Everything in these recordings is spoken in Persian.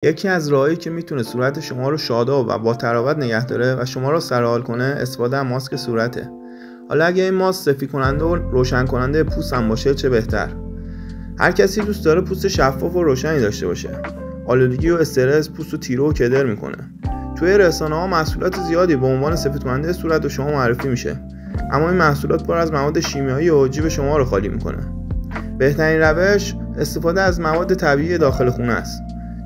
یکی از راهایی که میتونه صورت شما رو شاداب و با تراوت نگه داره و شما رو سرحال کنه استفاده از ماسک صورته. حالا اگه این ماسک سفید کننده و روشن کننده پوست هم باشه چه بهتر. هر کسی دوست داره پوست شفاف و روشنی داشته باشه. آلودگی و استرس پوست رو تیره و کدر میکنه. توی رسانه‌ها محصولات زیادی به عنوان سفید کننده صورت به شما معرفی میشه. اما این محصولات پر از مواد شیمیایی و جیب شما رو خالی میکنه. بهترین روش استفاده از مواد طبیعی داخل خونه است.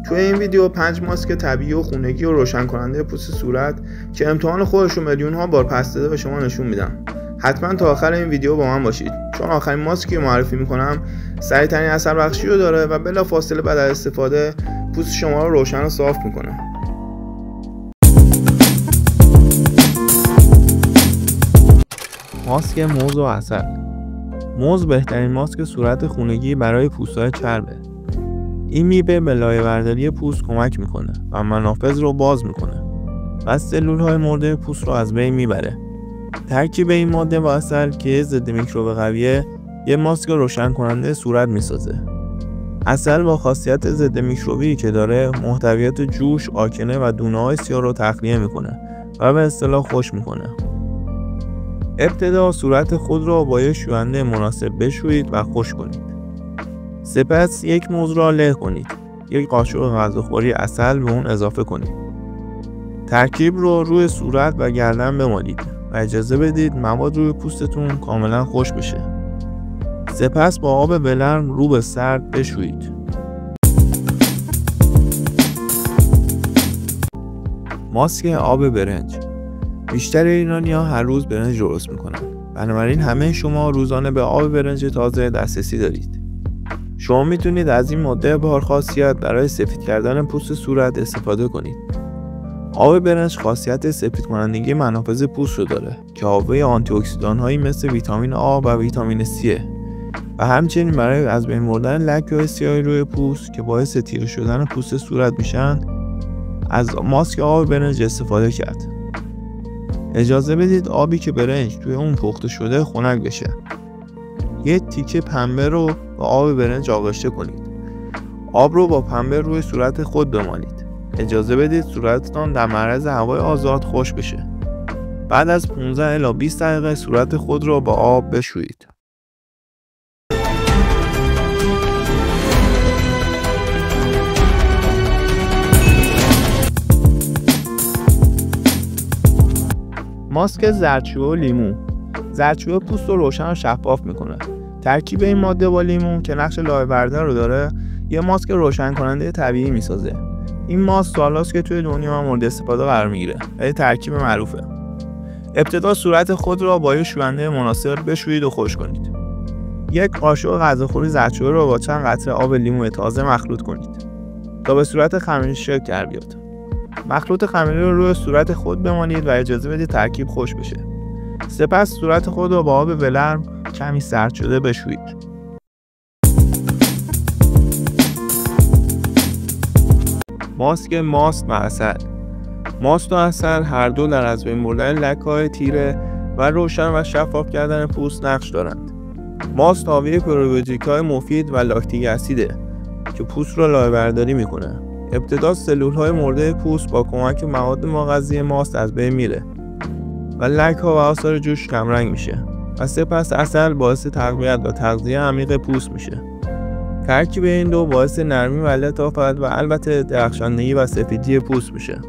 توی این ویدیو 5 ماسک طبیعی و خونگی و روشن کننده پوست صورت که امتحان خودش رو میلیون ها بار پس داده به شما نشون میدم. حتما تا آخر این ویدیو با من باشید چون آخرین ماسکی رو معرفی میکنم سریع‌ترین اثر بخشی رو داره و بلافاصله بعد از استفاده پوست شما رو روشن و صاف میکنه. ماسک موز و عسل. موز بهترین ماسک صورت خونگی برای پوست‌های چربه. این میوه به لایه‌برداری پوست کمک میکنه و منافذ رو باز میکنه و سلول‌های مرده پوست رو از بین میبره. ترکیب این ماده با عسل که ضد میکروب قویه یه ماسک روشن کننده صورت میسازه. عسل با خاصیت ضد میکروبی که داره محتویات جوش، آکنه و دونه‌های سیاه رو تخلیه میکنه و به اصطلاح خشک میکنه. ابتدا صورت خود را با یک شوینده مناسب بشویید و خشک کنید. سپس یک موز را له کنید. یک قاشق غذاخوری عسل به اون اضافه کنید. ترکیب رو روی صورت و گردن بمالید و اجازه بدید مواد روی پوستتون کاملا خشک بشه. سپس با آب ولرم رو به سرد بشویید. ماسک آب برنج. بیشتر ایرانی‌ها هر روز برنج درست میکنن. بنابراین همه شما روزانه به آب برنج تازه دسترسی دارید. شما میتونید از این ماده بارخاصیت برای سفید کردن پوست صورت استفاده کنید. آب برنج خاصیت سفید کنندگی منافذ پوست رو داره که حاوی آنتی اکسیدان هایی مثل ویتامین آ و ویتامین C و همچنین برای از بین بردن لکه‌های سیاه روی پوست که باعث تیره شدن پوست صورت میشن از ماسک آب برنج استفاده کرد. اجازه بدید آبی که برنج توی اون پخته شده خنک بشه. یه تیکه پنبه رو با آب برنج آغشته کنید. آب رو با پنبه روی صورت خود بمالید. اجازه بدید صورتتان در معرض هوای آزاد خشک بشه. بعد از 15 الی 20 دقیقه صورت خود رو با آب بشویید. ماسک زردچوبه و لیمو. زردچوبه پوست رو روشن و شفاف میکنه. ترکیب این ماده با لیمو که نقش لایه‌بردار رو داره یه ماسک روشن کننده طبیعی میسازه. این ماسک سالاست که توی دنیا مورد استفاده قرار میگیره. خیلی ترکیب معروفه. ابتدا صورت خود را با یک شوینده مناسب بشویید و خشک کنید. یک قاشق غذاخوری زردچوبه رو با چند قطره آب لیمو تازه مخلوط کنید تا به صورت خمیری شکل در بیاد. مخلوط خمیری رو روی صورت خود بمالید و اجازه بدید ترکیب خشک بشه. سپس صورت خود رو با آب ولرم کمی سرد شده بشویید. ماسک ماست و عسل. ماست و عسل هر دو در از بین بردن لکه‌های تیره و روشن و شفاف کردن پوست نقش دارند. ماست حاوی پروبیوتیک‌های مفید و لاکتیک اسیده که پوست را لایه‌برداری میکنه. ابتدا سلول‌های مرده پوست با کمک مواد مغذی ماست از بین میره و لک‌ها و آثار جوش کمرنگ میشه و سپس عسل باعث تقویت و تغذیه عمیق پوست میشه. ترکیب این دو باعث نرمی و لطافت و البته درخشندگی و سفیدی پوست میشه.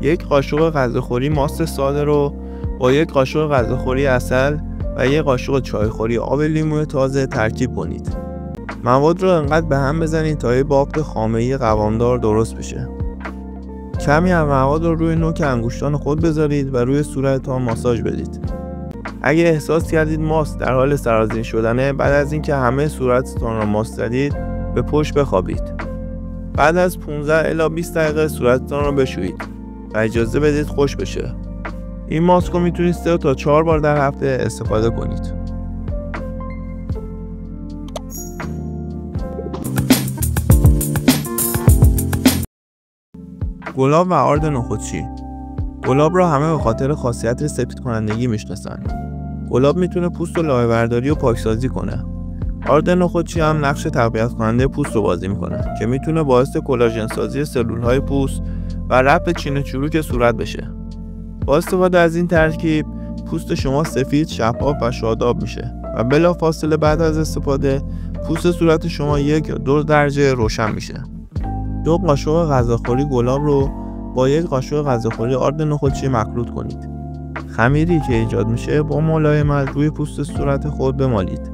یک قاشق غذاخوری ماست ساده رو با یک قاشق غذاخوری عسل و یک قاشق چایخوری آب لیمو تازه ترکیب کنید. مواد رو انقدر به هم بزنید تا یک بافت خامه‌ای قوامدار درست بشه. کمی از مواد رو روی نوک انگشتان خود بذارید و روی صورتتان ماساژ بدید. اگه احساس کردید ماست در حال سرازیر شدنه، بعد از اینکه همه صورتتان را ماست زدید به پشت بخوابید. بعد از 15 الی 20 دقیقه صورتتان را بشویید و اجازه بدید خشک بشه. این ماسک رو میتونید 3 تا 4 بار در هفته استفاده کنید. گلاب و آرد نخودچی. گلاب را همه به خاطر خاصیت سفید کنندگی میشناسن. گلاب میتونه پوست رو لایه‌برداری و پاکسازی کنه. آرد نخودچی هم نقش تقویت کننده پوست رو بازی میکنه که میتونه باعث کلاژن سازی سلول‌های پوست و رفع چین و چروک صورت بشه. با استفاده از این ترکیب پوست شما سفید، شفاف و شاداب میشه و بلافاصله بعد از استفاده پوست صورت شما 1 یا 2 درجه روشن میشه. 2 قاشق غذاخوری گلاب رو با 1 قاشق غذاخوری آرد نخودچی مخلوط کنید. خمیری که ایجاد میشه با ملایمت روی پوست صورت خود بمالید.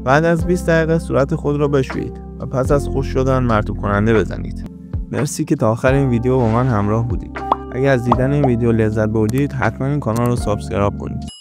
بعد از 20 دقیقه صورت خود را بشویید و پس از خشک شدن مرطوب کننده بزنید. مرسی که تا آخر این ویدیو با من همراه بودید. اگر از دیدن این ویدیو لذت بردید حتما این کانال رو سابسکرایب کنید.